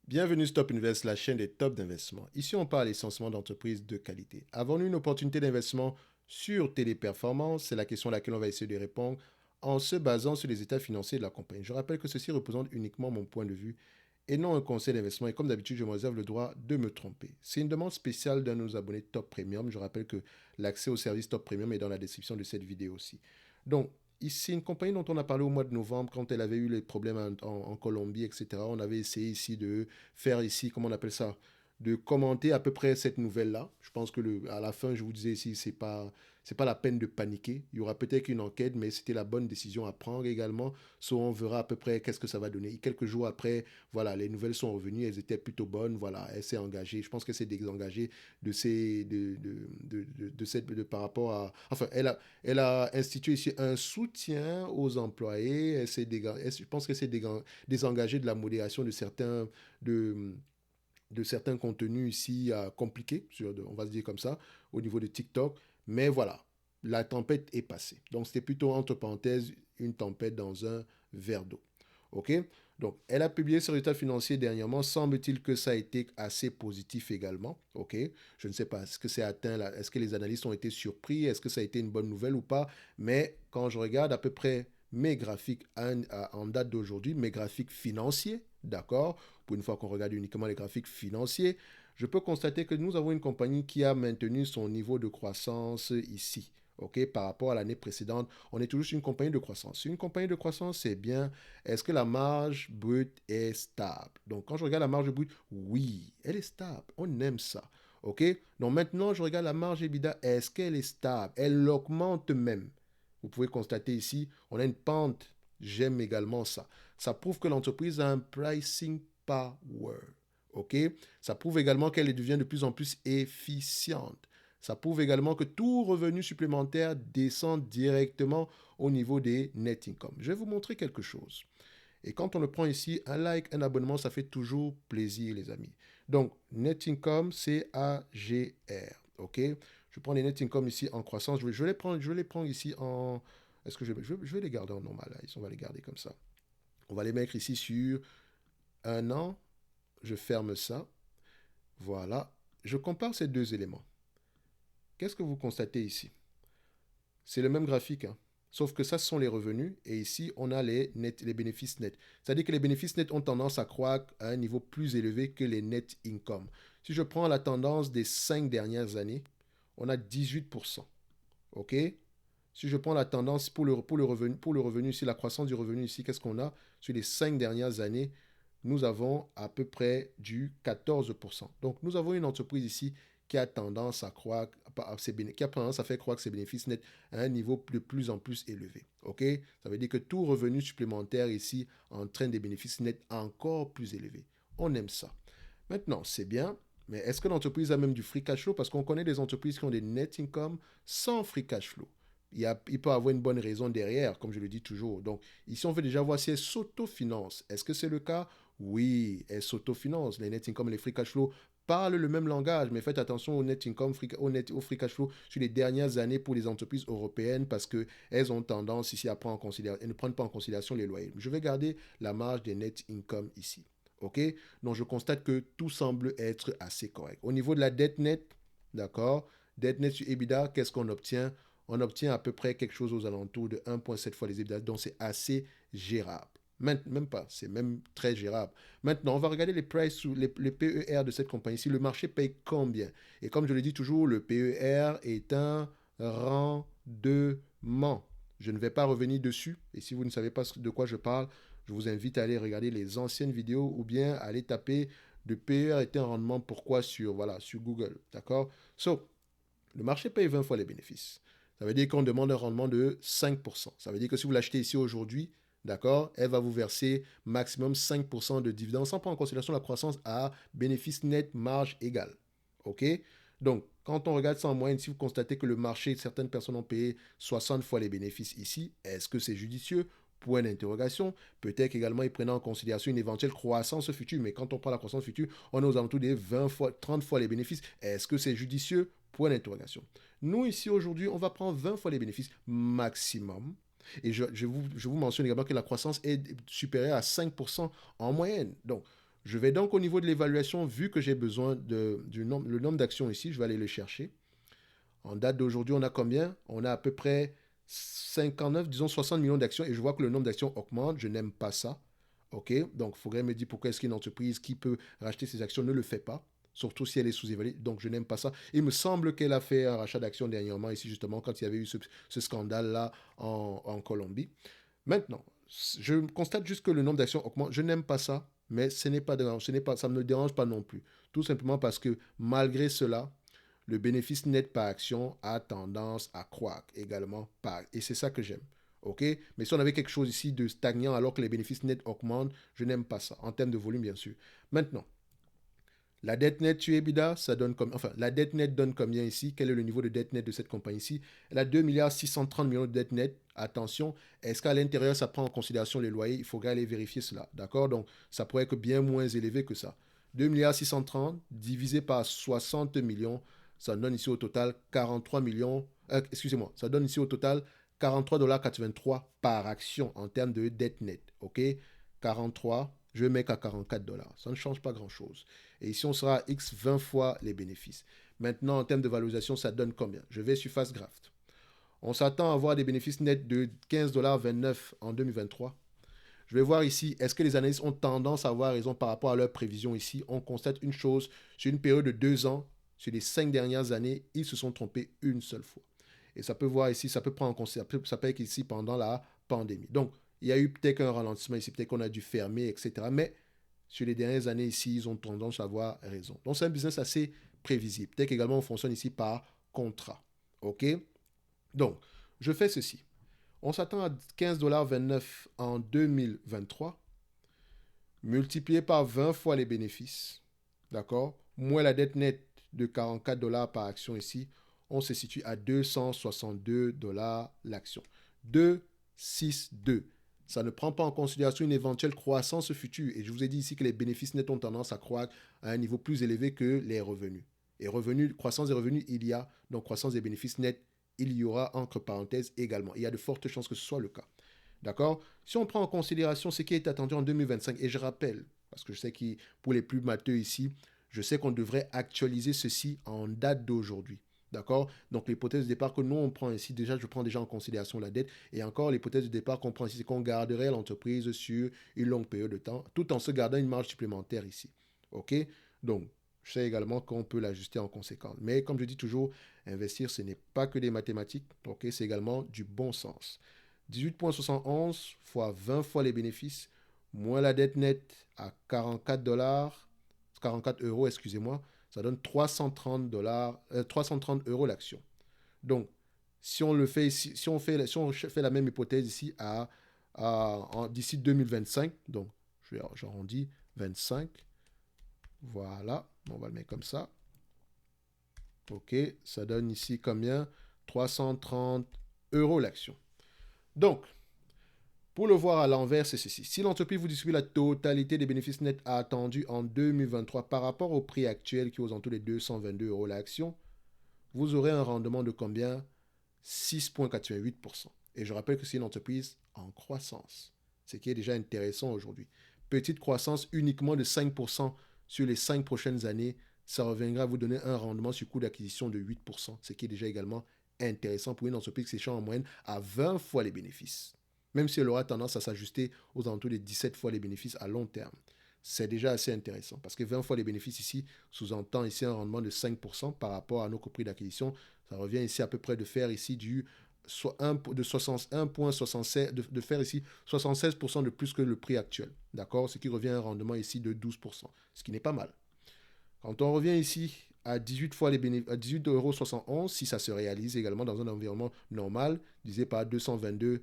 Bienvenue Stop Invest, la chaîne des tops d'investissement. Ici, on parle essentiellement d'entreprises de qualité. Avons-nous une opportunité d'investissement sur Téléperformance? C'est la question à laquelle on va essayer de répondre en se basant sur les états financiers de la compagnie. Je rappelle que ceci représente uniquement mon point de vue et non un conseil d'investissement. Et comme d'habitude, je me réserve le droit de me tromper. C'est une demande spéciale d'un de nos abonnés Top Premium. Je rappelle que l'accès au service Top Premium est dans la description de cette vidéo aussi. Donc, ici, une compagnie dont on a parlé au mois de novembre, quand elle avait eu les problèmes en Colombie, etc. On avait essayé ici de faire ici, comment on appelle ça, de commenter à peu près cette nouvelle-là. Je pense que à la fin, je vous disais ici, c'est pas la peine de paniquer. Il y aura peut-être une enquête, mais c'était la bonne décision à prendre également. So, on verra à peu près qu'est-ce que ça va donner. Et quelques jours après, voilà, les nouvelles sont revenues, elles étaient plutôt bonnes. Voilà, elle s'est engagée. Je pense qu'elle s'est désengagée de ces, de cette, de, par rapport à, enfin, elle a institué ici un soutien aux employés. Je pense qu'elle s'est désengagée de la modération de, de certains contenus ici compliqués, on va se dire comme ça, au niveau de TikTok. Mais voilà, la tempête est passée. Donc c'était plutôt, entre parenthèses, une tempête dans un verre d'eau. OK? Donc, elle a publié ses résultats financiers dernièrement. Semble-t-il que ça a été assez positif également. OK? Je ne sais pas, est-ce que c'est atteint là? Est-ce que les analystes ont été surpris? Est-ce que ça a été une bonne nouvelle ou pas? Mais quand je regarde à peu près mes graphiques en date d'aujourd'hui, mes graphiques financiers, d'accord? Pour une fois qu'on regarde uniquement les graphiques financiers, je peux constater que nous avons une compagnie qui a maintenu son niveau de croissance ici. OK, par rapport à l'année précédente, on est toujours sur une compagnie de croissance. Une compagnie de croissance, c'est bien. Est-ce que la marge brute est stable? Donc, quand je regarde la marge brute, oui, elle est stable. On aime ça. OK? Donc, maintenant, je regarde la marge EBITDA. Est-ce qu'elle est stable? Elle augmente même. Vous pouvez constater ici, on a une pente. J'aime également ça. Ça prouve que l'entreprise a un pricing power. OK? Ça prouve également qu'elle devient de plus en plus efficiente. Ça prouve également que tout revenu supplémentaire descend directement au niveau des net income. Je vais vous montrer quelque chose. Et quand on le prend ici, un like, un abonnement, ça fait toujours plaisir, les amis. Donc, net income, c'est AGR. OK? Je prends les net income ici en croissance. Je vais les prendre ici en. Est-ce que je vais les garder en normal, là. On va les garder comme ça. On va les mettre ici sur un an. Je ferme ça. Voilà. Je compare ces deux éléments. Qu'est-ce que vous constatez ici? C'est le même graphique, hein. Sauf que ça, ce sont les revenus. Et ici, on a les bénéfices nets. C'est-à-dire que les bénéfices nets ont tendance à croître à un niveau plus élevé que les net income. Si je prends la tendance des 5 dernières années, on a 18%. OK? Si je prends la tendance pour le revenu ici, la croissance du revenu ici, qu'est-ce qu'on a? Sur les 5 dernières années, nous avons à peu près du 14%. Donc, nous avons une entreprise ici qui a tendance à croître, qui a tendance à faire croître ses bénéfices nets à un niveau de plus en plus élevé. OK? Ça veut dire que tout revenu supplémentaire ici entraîne des bénéfices nets encore plus élevés. On aime ça. Maintenant, c'est bien, mais est-ce que l'entreprise a même du free cash flow? Parce qu'on connaît des entreprises qui ont des net income sans free cash flow. Il peut avoir une bonne raison derrière, comme je le dis toujours. Donc, ici, on veut déjà voir si elle s'autofinance. Est-ce que c'est le cas? Oui, elle s'autofinance. Les net income et les free cash flow parlent le même langage, mais faites attention au net income, au free cash flow sur les dernières années pour les entreprises européennes parce qu'elles ont tendance ici à prendre en considération, elles ne prennent pas en considération les loyers. Je vais garder la marge des net income ici. OK? Donc, je constate que tout semble être assez correct. Au niveau de la dette nette, d'accord? Dette nette sur EBITDA, qu'est-ce qu'on obtient? On obtient à peu près quelque chose aux alentours de 1,7 fois les EBITDA, donc c'est assez gérable. Même pas, c'est même très gérable. Maintenant, on va regarder les prices sous les PER de cette compagnie-ci. Le marché paye combien? Et comme je le dis toujours, le PER est un rendement. Je ne vais pas revenir dessus. Et si vous ne savez pas de quoi je parle, je vous invite à aller regarder les anciennes vidéos ou bien à aller taper de PER est un rendement pourquoi sur Google. D'accord? So, le marché paye 20 fois les bénéfices. Ça veut dire qu'on demande un rendement de 5%. Ça veut dire que si vous l'achetez ici aujourd'hui, d'accord, elle va vous verser maximum 5% de dividendes sans prendre en considération la croissance à bénéfice net marge égale. OK? Donc, quand on regarde ça en moyenne, si vous constatez que le marché, certaines personnes ont payé 60 fois les bénéfices ici, est-ce que c'est judicieux? Point d'interrogation. Peut-être qu'également, ils prennent en considération une éventuelle croissance future. Mais quand on prend la croissance future, on est aux alentours des 20 fois, 30 fois les bénéfices. Est-ce que c'est judicieux? Point d'interrogation. Nous, ici, aujourd'hui, on va prendre 20 fois les bénéfices maximum. Et je vous mentionne également que la croissance est supérieure à 5% en moyenne. Donc, Je vais donc au niveau de l'évaluation, vu que j'ai besoin le nombre d'actions ici, je vais aller le chercher. En date d'aujourd'hui, on a combien? On a à peu près 59, disons 60 millions d'actions et je vois que le nombre d'actions augmente. Je n'aime pas ça. OK? Donc, il faudrait me dire pourquoi est-ce qu'une entreprise qui peut racheter ses actions ne le fait pas, surtout si elle est sous-évaluée. Donc, je n'aime pas ça. Il me semble qu'elle a fait un rachat d'actions dernièrement, ici, justement, quand il y avait eu ce scandale-là en Colombie. Maintenant, je constate juste que le nombre d'actions augmente. Je n'aime pas ça, mais ça ne me dérange pas non plus. Tout simplement parce que malgré cela, le bénéfice net par action a tendance à croître également. Et c'est ça que j'aime. OK? Mais si on avait quelque chose ici de stagnant alors que les bénéfices nets augmentent, je n'aime pas ça. En termes de volume, bien sûr. Maintenant, la dette nette sur EBITDA, ça donne comme, enfin, la dette nette donne combien ici? Quel est le niveau de dette nette de cette compagnie ici? Elle a 2 milliards 630 millions de dette nette. Attention, est-ce qu'à l'intérieur, ça prend en considération les loyers? Il faudrait aller vérifier cela. D'accord? Donc, ça pourrait être bien moins élevé que ça. 2 milliards 630 divisé par 60 millions, ça donne ici au total 43 millions. Excusez-moi, ça donne ici au total 43,83 $ par action en termes de dette nette. OK? 43, je vais mettre à 44 $. Ça ne change pas grand-chose. Et ici, on sera à X 20 fois les bénéfices. Maintenant, en termes de valorisation, ça donne combien? Je vais sur Fastgraft. On s'attend à avoir des bénéfices nets de 15,29 $ en 2023. Je vais voir ici, est-ce que les analystes ont tendance à avoir raison par rapport à leurs prévisions ici? On constate une chose, sur une période de 2 ans, sur les 5 dernières années, ils se sont trompés une seule fois. Et ça peut voir ici, ça peut prendre en considération, ça peut être ici pendant la pandémie. Donc, il y a eu peut-être un ralentissement ici, peut-être qu'on a dû fermer, etc. Mais sur les dernières années ici, ils ont tendance à avoir raison. Donc, c'est un business assez prévisible. Peut-être qu'également, on fonctionne ici par contrat. OK? Donc, je fais ceci. On s'attend à 15,29 $ en 2023, multiplié par 20 fois les bénéfices, d'accord, moins la dette nette de 44 $ par action ici, on se situe à 262 $ l'action. 262. Ça ne prend pas en considération une éventuelle croissance future. Et je vous ai dit ici que les bénéfices nets ont tendance à croître à un niveau plus élevé que les revenus. Et revenus, croissance des revenus, il y a, donc croissance des bénéfices nets, il y aura entre parenthèses également. Il y a de fortes chances que ce soit le cas. D'accord? Si on prend en considération ce qui est attendu en 2025, et je rappelle, parce que je sais que pour les plus matheux ici, je sais qu'on devrait actualiser ceci en date d'aujourd'hui. D'accord? Donc l'hypothèse de départ que nous on prend ici, déjà je prends déjà en considération la dette, et encore l'hypothèse de départ qu'on prend ici, c'est qu'on garderait l'entreprise sur une longue période de temps, tout en se gardant une marge supplémentaire ici. OK? Donc, je sais également qu'on peut l'ajuster en conséquence. Mais comme je dis toujours, investir, ce n'est pas que des mathématiques, ok? C'est également du bon sens. 18,71 fois 20 fois les bénéfices, moins la dette nette à 44 $, 44 euros, excusez-moi, ça donne 330 330 euros l'action. Donc, si on le fait ici, si on fait la même hypothèse ici d'ici 2025, donc j'arrondis 25, voilà, on va le mettre comme ça. OK, ça donne ici combien? 330 euros l'action. Donc, pour le voir à l'envers, c'est ceci. Si l'entreprise vous distribue la totalité des bénéfices nets attendus en 2023 par rapport au prix actuel qui est aux alentours des 222 euros l'action, vous aurez un rendement de combien? 6,88%. Et je rappelle que c'est une entreprise en croissance, ce qui est déjà intéressant aujourd'hui. Petite croissance uniquement de 5% sur les 5 prochaines années, ça reviendra à vous donner un rendement sur coût d'acquisition de 8%, ce qui est déjà également intéressant pour une entreprise qui s'échange en moyenne à 20 fois les bénéfices. Même si elle aura tendance à s'ajuster aux alentours de 17 fois les bénéfices à long terme. C'est déjà assez intéressant parce que 20 fois les bénéfices ici sous-entend ici un rendement de 5% par rapport à nos prix d'acquisition. Ça revient ici à peu près de faire ici de 1,76, de faire ici 76% de plus que le prix actuel. D'accord? Ce qui revient à un rendement ici de 12%, ce qui n'est pas mal. Quand on revient ici à 18 fois les bénéfices, à 18,71 €, si ça se réalise également dans un environnement normal, divisé par 222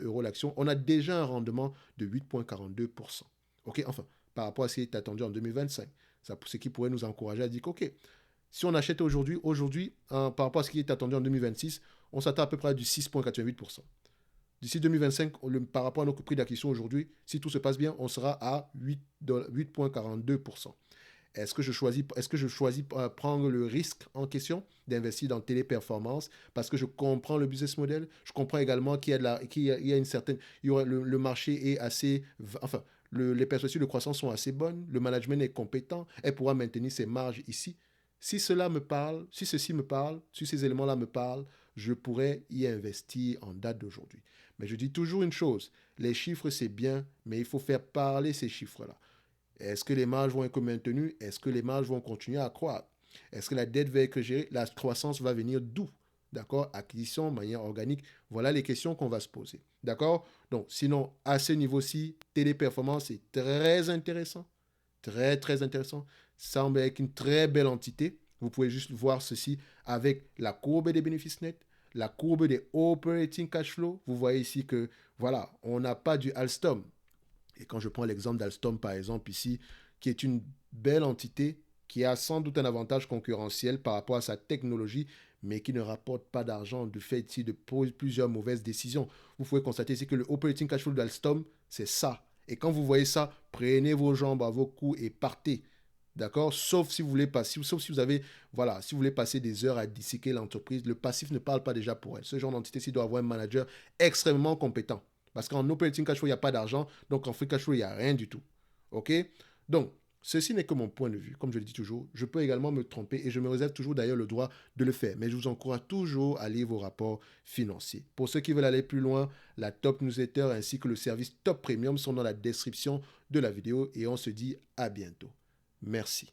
euros l'action, on a déjà un rendement de 8,42%. OK, enfin, par rapport à ce qui est attendu en 2025. Ce qui pourrait nous encourager à dire OK, si on achète aujourd'hui, par rapport à ce qui est attendu en 2026, on s'attend à peu près à du 6,88%. D'ici 2025, par rapport à nos prix d'acquisition aujourd'hui, si tout se passe bien, on sera à 8,42%. Est-ce que je choisis prendre le risque en question d'investir dans Téléperformance parce que je comprends le business model, je comprends également qu'il y a une certaine, le marché est assez, enfin, les perspectives de croissance sont assez bonnes, le management est compétent, elle pourra maintenir ses marges ici. Si cela me parle, si ceci me parle, si ces éléments-là me parlent, je pourrais y investir en date d'aujourd'hui. Mais je dis toujours une chose, les chiffres c'est bien, mais il faut faire parler ces chiffres-là. Est-ce que les marges vont être maintenues? Est-ce que les marges vont continuer à croître? Est-ce que la dette va être gérée? La croissance va venir d'où? D'accord? Acquisition, manière organique. Voilà les questions qu'on va se poser. D'accord? Donc, sinon, à ce niveau-ci, Téléperformance est très intéressant. Très, très intéressant. Ça semble être une très belle entité. Vous pouvez juste voir ceci avec la courbe des bénéfices nets, la courbe des operating cash flow. Vous voyez ici que, voilà, on n'a pas du Alstom. Et quand je prends l'exemple d'Alstom, par exemple, ici, qui est une belle entité, qui a sans doute un avantage concurrentiel par rapport à sa technologie, mais qui ne rapporte pas d'argent du fait ici de plusieurs mauvaises décisions. Vous pouvez constater ici que le operating cash flow d'Alstom, c'est ça. Et quand vous voyez ça, prenez vos jambes à vos coups et partez. D'accord? Sauf si vous voulez passer, sauf si vous avez, voilà, si vous voulez passer des heures à disséquer l'entreprise, le passif ne parle pas déjà pour elle. Ce genre d'entité-ci doit avoir un manager extrêmement compétent. Parce qu'en operating cash flow, il n'y a pas d'argent, donc en free cash flow, il n'y a rien du tout. OK? Donc, ceci n'est que mon point de vue. Comme je le dis toujours, je peux également me tromper et je me réserve toujours d'ailleurs le droit de le faire. Mais je vous encourage toujours à lire vos rapports financiers. Pour ceux qui veulent aller plus loin, la Top Newsletter ainsi que le service Top Premium sont dans la description de la vidéo et on se dit à bientôt. Merci.